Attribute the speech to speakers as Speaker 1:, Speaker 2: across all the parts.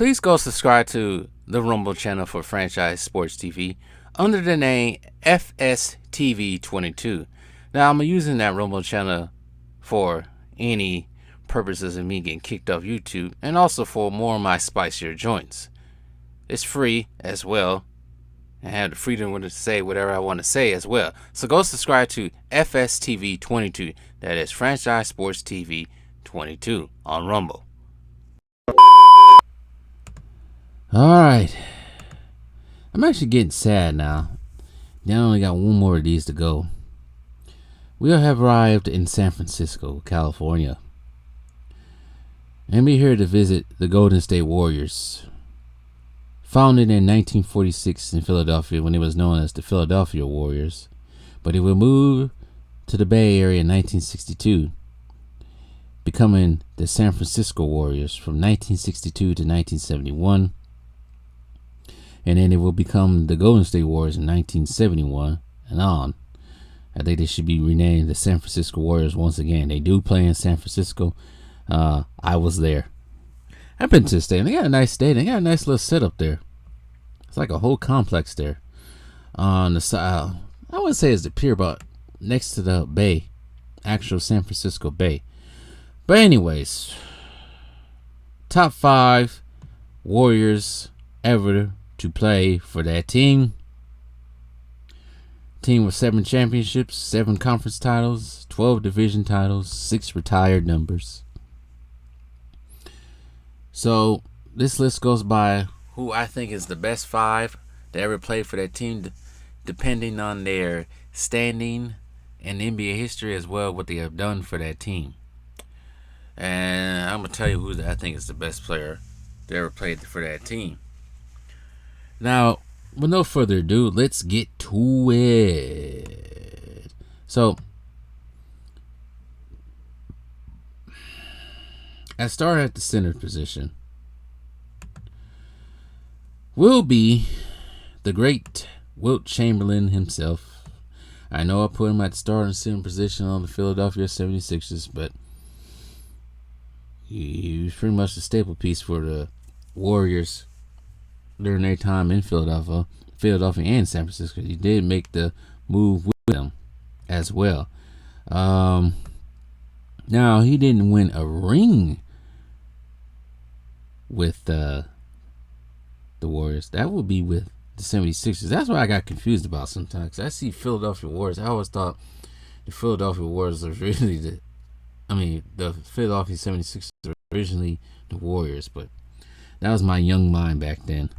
Speaker 1: Please go subscribe to the Rumble channel for Franchise Sports TV under the name FSTV22. Now, I'm using that Rumble channel for any purposes of me getting kicked off YouTube and also for more of my spicier joints. It's free as well. I have the freedom to say whatever I want to say as well. So go subscribe to FSTV22. That is Franchise Sports TV 22 on Rumble. Alright. I'm actually getting sad now. Now I only got one more of these to go. We have arrived in San Francisco, California. And we're here to visit the Golden State Warriors. Founded in 1946 in Philadelphia when it was known as the Philadelphia Warriors. But it would move to the Bay Area in 1962, becoming the San Francisco Warriors from 1962 to 1971. And then it will become the Golden State Warriors in 1971 and on. I think they should be renamed the San Francisco Warriors once again. They do play in San Francisco. I was there. I've been to the stadium. They got a nice stadium. They got a nice little setup there. It's like a whole complex there. On the side, I wouldn't say it's the pier, but next to the bay, actual San Francisco Bay. But anyways, top 5 Warriors ever to play for that team. Team with 7 championships, 7 conference titles, 12 division titles, 6 retired numbers. So this list goes by who I think is the best 5 to ever play for that team, depending on their standing in NBA history as well, what they have done for that team. And I'm going to tell you who I think is the best player that ever played for that team. Now, with no further ado, let's get to it. So, I start at the center position. Will be the great Wilt Chamberlain himself. I know I put him at the starting center position on the Philadelphia 76ers, but he was pretty much the staple piece for the Warriors during their time in Philadelphia and San Francisco. He did make the move with them as well. Now, he didn't win a ring with the Warriors. That would be with the 76ers. That's what I got confused about sometimes. I see Philadelphia Warriors. I always thought the Philadelphia Warriors was really the Philadelphia 76ers were originally the Warriors, but that was my young mind back then.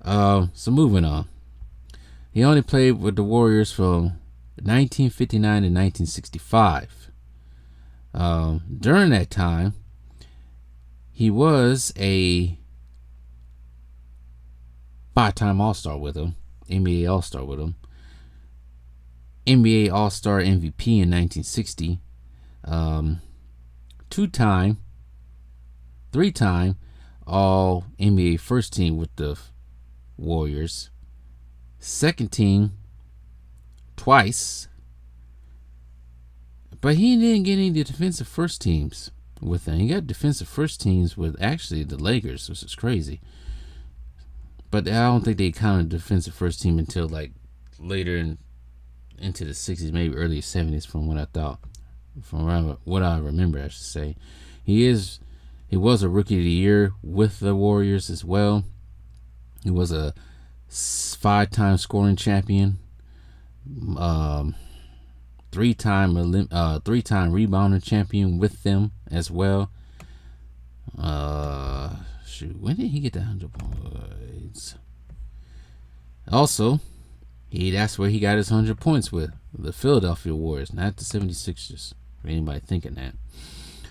Speaker 1: So moving on. He only played with the Warriors from 1959 to 1965. During that time, he was a 5-time All-Star with them, NBA All-Star with them, NBA All-Star MVP in 1960, 2-time, 3-time All NBA First Team with the Warriors, second team twice, but he didn't get any defensive first teams with them. He got defensive first teams with actually the Lakers, which is crazy. But I don't think they counted defensive first team until like later into the 60s, maybe early 70s, from what I thought, from what I remember, I should say. He was a Rookie of the Year with the Warriors as well. He was a 5-time scoring champion, 3-time rebounder champion with them as well. When did he get the 100 points? Also, that's where he got his 100 points with the Philadelphia Warriors, not the 76ers. For anybody thinking that.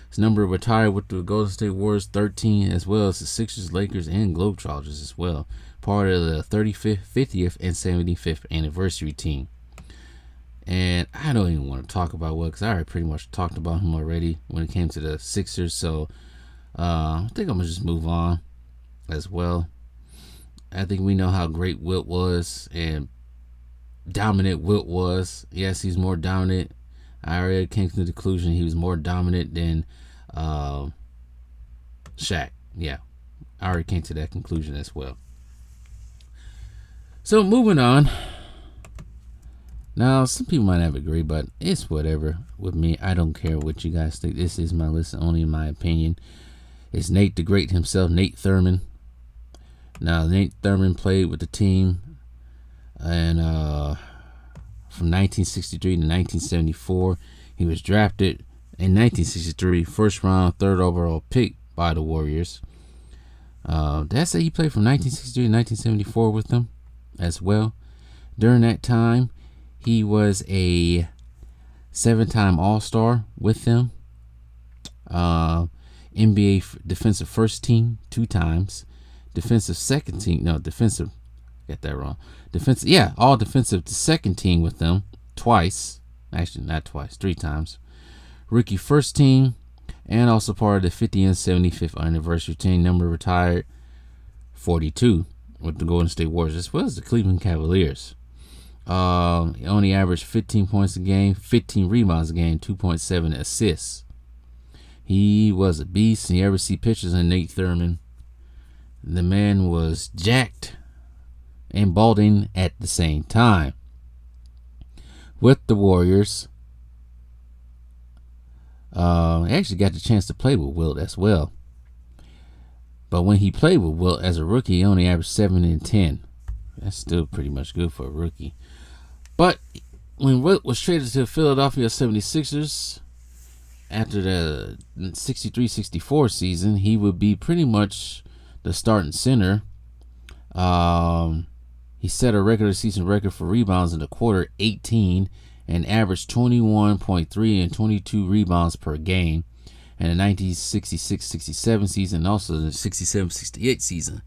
Speaker 1: His number retired with the Golden State Warriors 13, as well as the Sixers, Lakers, and Globetrotters as well. Part of the 35th, 50th, and 75th anniversary team. And I don't even want to talk about what, because I already pretty much talked about him already when it came to the Sixers. So I think I'm going to just move on as well. I think we know how great Wilt was and dominant Wilt was. Yes, he's more dominant. I already came to the conclusion he was more dominant than Shaq. Yeah, I already came to that conclusion as well. So moving on. Now, some people might not agree, but it's whatever with me. I don't care what you guys think. This is my list, only in my opinion. It's Nate the Great himself, Nate Thurmond. Now, Nate Thurmond played with the team and from 1963 to 1974. He was drafted in 1963, first round, third overall pick by the Warriors. Did I say he played from 1963 to 1974 with them as well? During that time, he was a 7-time All-Star with them. NBA defensive first team 2 times. Defensive second team. No, defensive. Got that wrong. Defensive. Yeah, all defensive second team with them twice. Actually, not twice. 3 times. Rookie first team. And also part of the 50th and 75th anniversary team. Number retired 42 with the Golden State Warriors, as well as the Cleveland Cavaliers. He only averaged 15 points a game, 15 rebounds a game, 2.7 assists. He was a beast. And you ever see pictures of Nate Thurmond, the man was jacked and balding at the same time. With the Warriors, he actually got the chance to play with Wilt as well. But when he played with Wilt as a rookie, he only averaged 7 and 10. That's still pretty much good for a rookie. But when Wilt was traded to the Philadelphia 76ers after the 63-64 season, he would be pretty much the starting center. He set a regular season record for rebounds in the quarter, 18, and averaged 21.3 and 22 rebounds per game. And the 1966-67 season, and also the 67-68 season.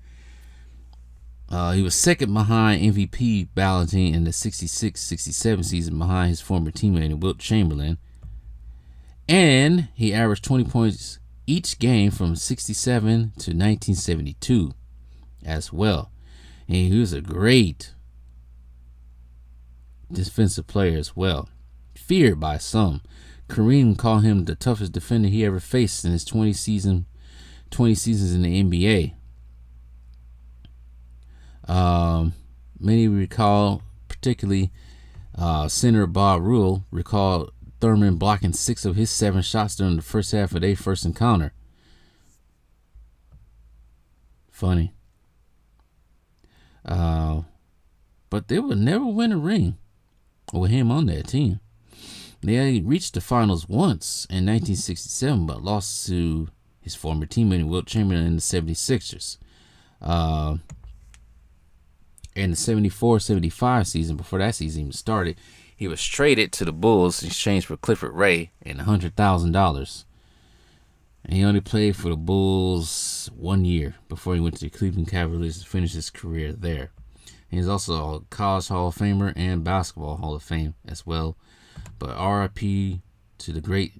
Speaker 1: He was second behind MVP balloting in the 66-67 season behind his former teammate Wilt Chamberlain. And he averaged 20 points each game from 67 to 1972 as well. And he was a great defensive player as well. Feared by some. Kareem called him the toughest defender he ever faced in his 20 seasons in the NBA. Many recall, particularly center Bob Rule, recalled Thurmond blocking 6 of his 7 shots during the first half of their first encounter. Funny. But they would never win a ring with him on that team. They reached the finals once in 1967, but lost to his former teammate Wilt Chamberlain in the 76ers. In the 74-75 season, before that season even started, he was traded to the Bulls in exchange for Clifford Ray and $100,000. And he only played for the Bulls 1 year before he went to the Cleveland Cavaliers to finish his career there. And he's also a College Hall of Famer and Basketball Hall of Fame as well. But RIP to the great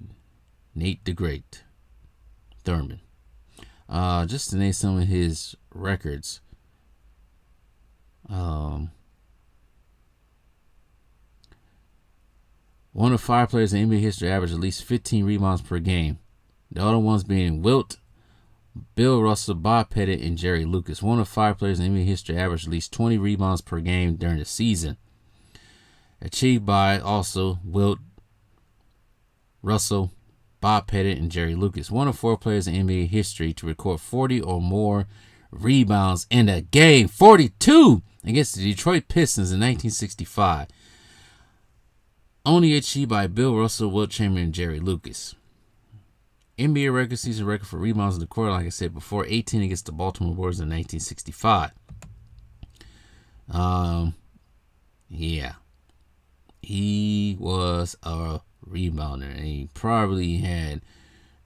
Speaker 1: Nate the Great Thurmond. Just to name some of his records. One of 5 players in NBA history averaged at least 15 rebounds per game. The other ones being Wilt, Bill Russell, Bob Pettit, and Jerry Lucas. One of 5 players in NBA history averaged at least 20 rebounds per game during the season. Achieved by also Wilt, Russell, Bob Pettit, and Jerry Lucas. One of 4 players in NBA history to record 40 or more rebounds in a game. 42 against the Detroit Pistons in 1965. Only achieved by Bill Russell, Wilt Chamberlain, and Jerry Lucas. NBA regular season record for rebounds in the court, like I said before, 18 against the Baltimore Warriors in 1965. Yeah. He was a rebounder, and he probably had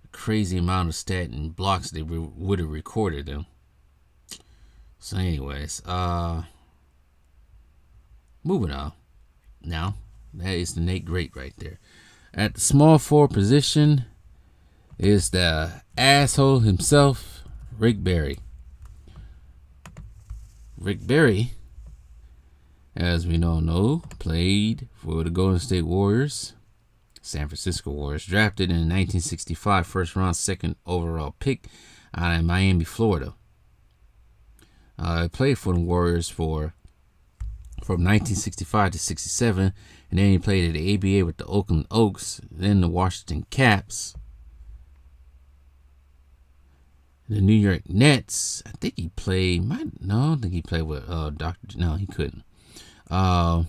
Speaker 1: a crazy amount of stat and blocks that would have recorded them. So anyways, moving on. Now, that is the Nate Great right there. At the small forward position is the asshole himself, Rick Barry. Rick Barry, as we all know, played for the Golden State Warriors, San Francisco Warriors, drafted in 1965, first round, second overall pick out of Miami, Florida. He played for the Warriors from 1965 to 67, and then he played at the ABA with the Oakland Oaks, then the Washington Caps, the New York Nets. I think he played. I don't think he played with Dr. No, he couldn't. And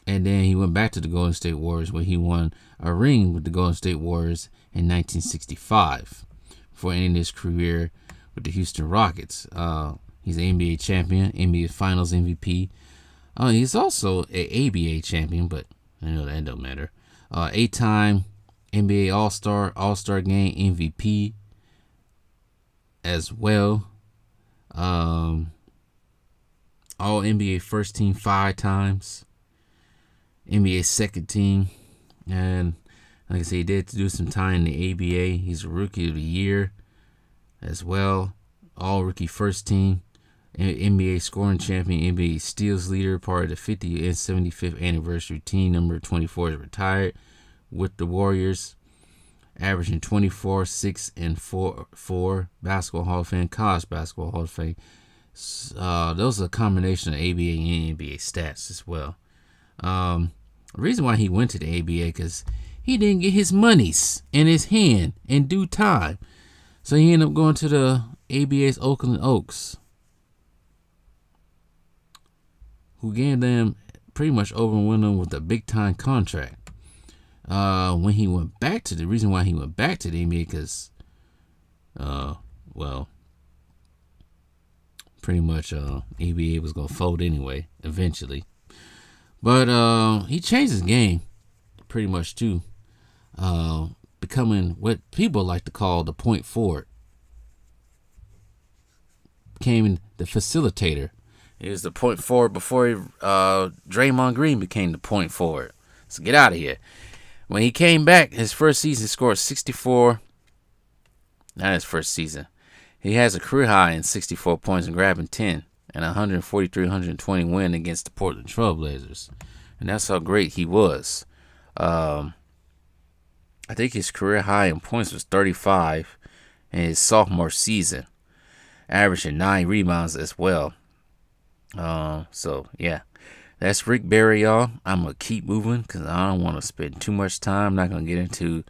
Speaker 1: then he went back to the Golden State Warriors, where he won a ring with the Golden State Warriors in 1965 before ending his career with the Houston Rockets. He's an NBA champion, NBA Finals MVP. He's also an ABA champion, but I know that don't matter. 8-time NBA All-Star, All-Star Game MVP as well. All NBA first team 5 times. NBA second team. And like I said, he did do some time in the ABA. He's a Rookie of the Year as well. All Rookie first team. NBA scoring champion, NBA steals leader, part of the 50th and 75th anniversary team. Number 24 is retired with the Warriors, averaging 24, 6, and 4 Basketball Hall of Fame, College Basketball Hall of Fame. Those are a combination of ABA and NBA stats as well. The reason why he went to the ABA because he didn't get his monies in his hand in due time, so he ended up going to the ABA's Oakland Oaks, who gave them pretty much overwhelmed them with a big time contract. When he went back to the reason why he went back to the NBA because, pretty much ABA was gonna fold anyway eventually, but he changed his game pretty much too, becoming what people like to call the point forward. Became the facilitator. He was the point forward before Draymond Green became the point forward. So get out of here. When he came back, his first season, he scored 64. Not his first season. He has a career high in 64 points and grabbing 10 and 143-120 win against the Portland Trailblazers. And that's how great he was. I think his career high in points was 35 in his sophomore season, averaging 9 rebounds as well. So yeah, that's Rick Barry, y'all. I'm gonna keep moving because I don't want to spend too much time. I'm not gonna get into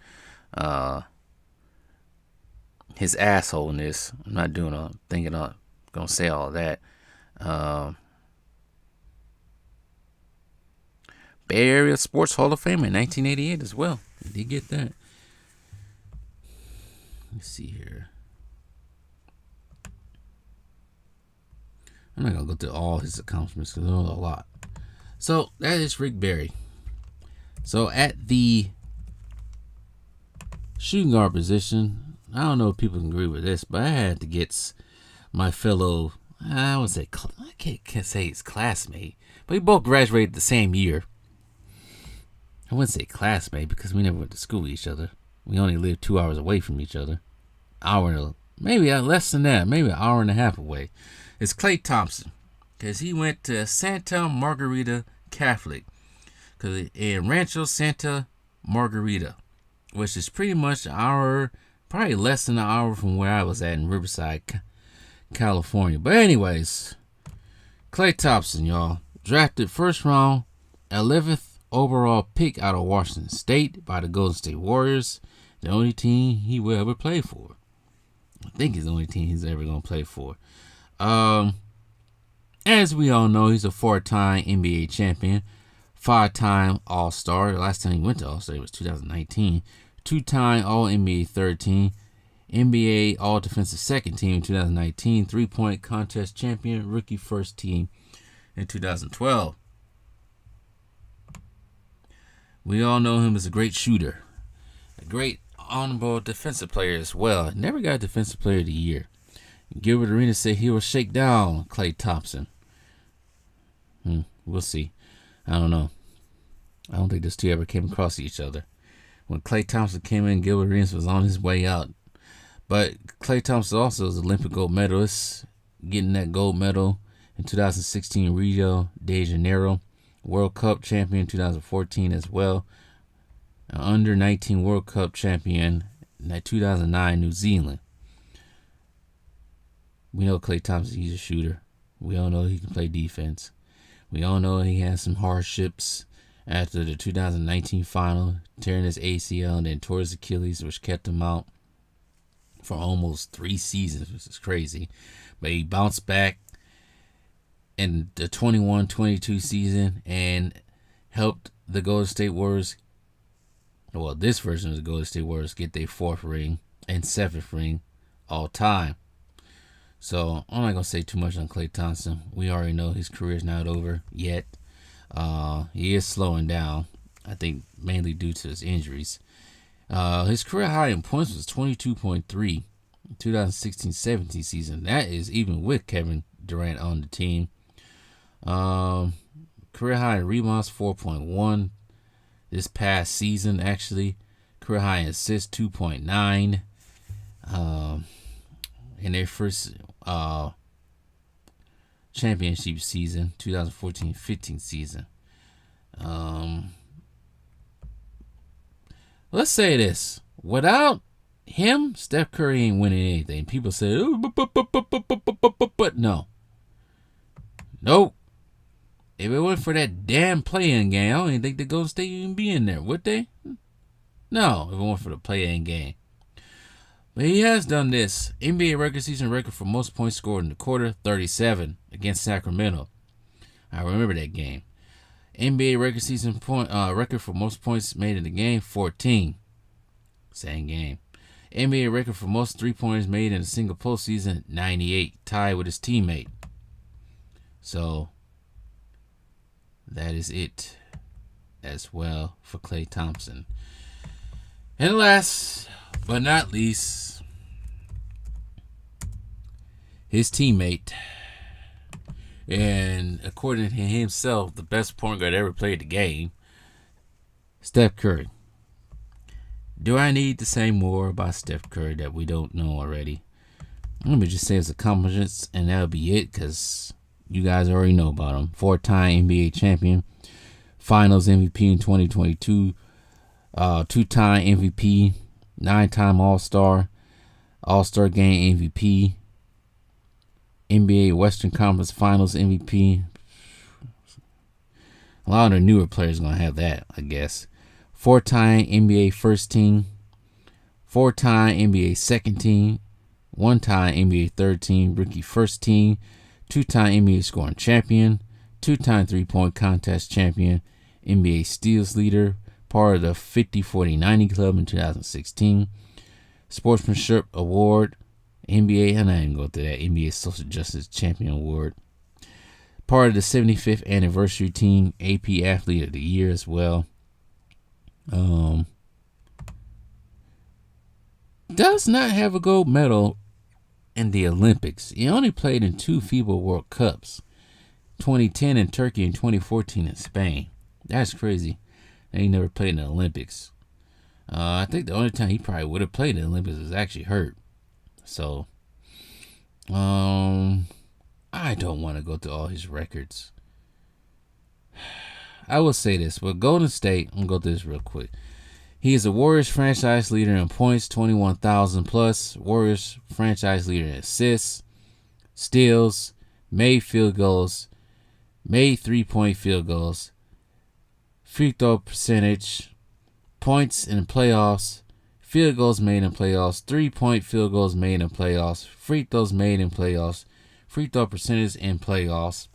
Speaker 1: his assholeness. I'm not gonna say all of that. Bay Area Sports Hall of Fame in 1988 as well. Did he get that? Let's see here. I'm not going to go through all his accomplishments because there's a lot. So, that is Rick Barry. So, at the shooting guard position, I don't know if people can agree with this, but I had to get my fellow, I can't say his classmate, but we both graduated the same year. I wouldn't say classmate because we never went to school with each other. We only lived 2 hours away from each other. Maybe less than that, maybe an hour and a half away. It's Klay Thompson, because he went to Santa Margarita Catholic, in Rancho Santa Margarita, which is pretty much an hour, probably less than an hour from where I was at in Riverside, California. But anyways, Klay Thompson, y'all, drafted first round, 11th overall pick out of Washington State by the Golden State Warriors, the only team he will ever play for. I think it's the only team he's ever going to play for. As we all know, he's a 4-time NBA champion, 5-time All-Star. The last time he went to All-Star was 2019. 2-time All-NBA third team, NBA All-Defensive second team in 2019. 3-point contest champion, rookie first team in 2012. We all know him as a great shooter, a great honorable defensive player as well. Never got Defensive Player of the Year. Gilbert Arenas said he will shake down Klay Thompson. We'll see. I don't know. I don't think those two ever came across each other. When Klay Thompson came in, Gilbert Arenas was on his way out. But Klay Thompson also is an Olympic gold medalist, getting that gold medal in 2016 Rio de Janeiro. World Cup champion 2014 as well. An under 19 World Cup champion in 2009 New Zealand. We know Klay Thompson, he's a shooter. We all know he can play defense. We all know he had some hardships after the 2019 final, tearing his ACL and then tore his Achilles, which kept him out for almost 3 seasons, which is crazy. But he bounced back in the 21-22 season and helped the Golden State Warriors, well, this version of the Golden State Warriors, get their 4th ring and 7th ring all time. So I'm not going to say too much on Klay Thompson. We already know his career is not over yet. He is slowing down, I think mainly due to his injuries. His career high in points was 22.3 2016-17 season. That is even with Kevin Durant on the team. Career high in rebounds 4.1 this past season, actually. Career high in assists 2.9 in their first championship season, 2014-15 season. Let's say this. Without him, Steph Curry ain't winning anything. People say, oh, but no. Nope. If it wasn't for that damn play-in game, I don't even think the Golden State would even be in there, would they? No, if it wasn't for the play-in game. But he has done this. NBA regular season record for most points scored in the quarter, 37 against Sacramento. I remember that game. NBA regular season record for most points made in the game, 14. Same game. NBA record for most 3-pointers made in a single postseason, 98. Tied with his teammate. So, that is it as well for Klay Thompson. And last but not least, his teammate, and according to himself, the best point guard ever played the game, Steph Curry. Do I need to say more about Steph Curry that we don't know already? Let me just say his accomplishments, and that'll be it, because you guys already know about him. 4-time NBA champion, Finals MVP in 2022, 2-time MVP, 9-time All-Star, All-Star Game MVP, NBA Western Conference Finals MVP. A lot of the newer players are going to have that, I guess. 4-time NBA first team, 4-time NBA second team, 1-time NBA third team, rookie first team, 2-time NBA scoring champion, 2-time three-point contest champion, NBA steals leader, part of the 50-40-90 club in 2016, Sportsmanship Award, NBA, I'm not even going through that, NBA Social Justice Champion Award, part of the 75th anniversary team, AP Athlete of the Year as well. Does not have a gold medal in the Olympics. He only played in 2 FIBA World Cups, 2010 in Turkey and 2014 in Spain. That's crazy. He never played in the Olympics. I think the only time he probably would have played in the Olympics was actually hurt. So, I don't want to go through all his records. I will say this. With Golden State, I'm going to go through this real quick. He is a Warriors franchise leader in points, 21,000 plus. Warriors franchise leader in assists, steals, made field goals, made 3-point field goals, free throw percentage, points in the playoffs, field goals made in playoffs, 3-point field goals made in playoffs, free throws made in playoffs, free throw percentage in playoffs.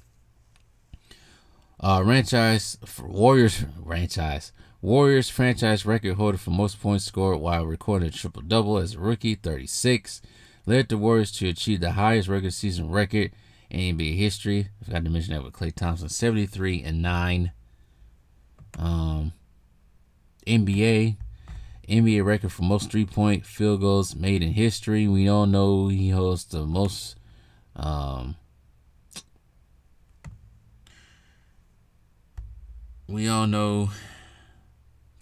Speaker 1: Warriors franchise record holder for most points scored while recording a triple-double as a rookie, 36. Led the Warriors to achieve the highest regular season record in NBA history. I forgot to mention that with Klay Thompson, 73-9. NBA record for most 3-point field goals made in history. We all know he holds the most we all know,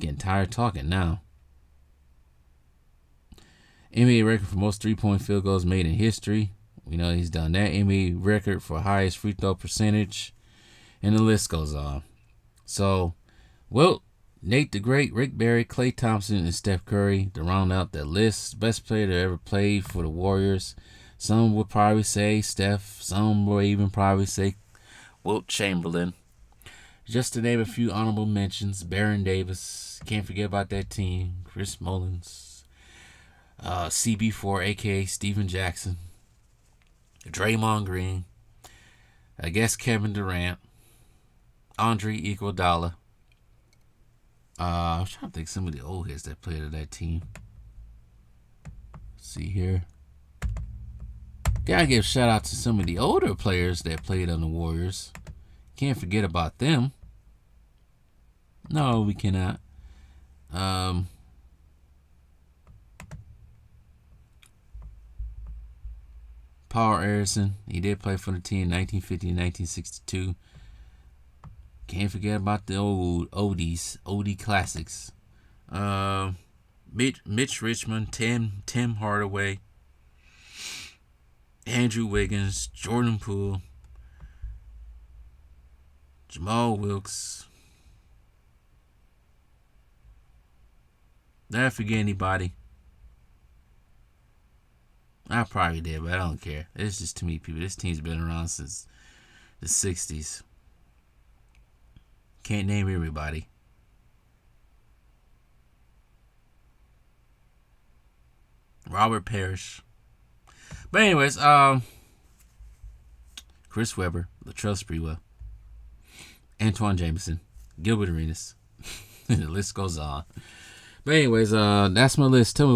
Speaker 1: getting tired talking now. NBA record for most 3-point field goals made in history. We know he's done that. NBA record for highest free throw percentage. And the list goes on. So, well, Nate the Great, Rick Barry, Klay Thompson, and Steph Curry to round out that list. Best player that ever played for the Warriors. Some would probably say Steph. Some will even probably say Wilt Chamberlain. Just to name a few honorable mentions, Baron Davis. Can't forget about that team. Chris Mullins. CB4, a.k.a. Steven Jackson. Draymond Green. I guess Kevin Durant. Andre Iguodala. I was trying to think some of the old heads that played on that team. Let's see here. Gotta give a shout out to some of the older players that played on the Warriors. Can't forget about them. No, we cannot. Paul Aronson, he did play for the team 1950 and 1962. Can't forget about the old OD classics. Mitch Richmond, Tim Hardaway, Andrew Wiggins, Jordan Poole, Jamal Wilkes. Did I forget anybody? I probably did, but I don't care. It's just too many people. This team's been around since the 60s. Can't name everybody. Robert Parrish. But anyways, Chris Webber, Latrell Sprewell, Antoine Jameson, Gilbert Arenas. And the list goes on. But anyways, that's my list. Tell me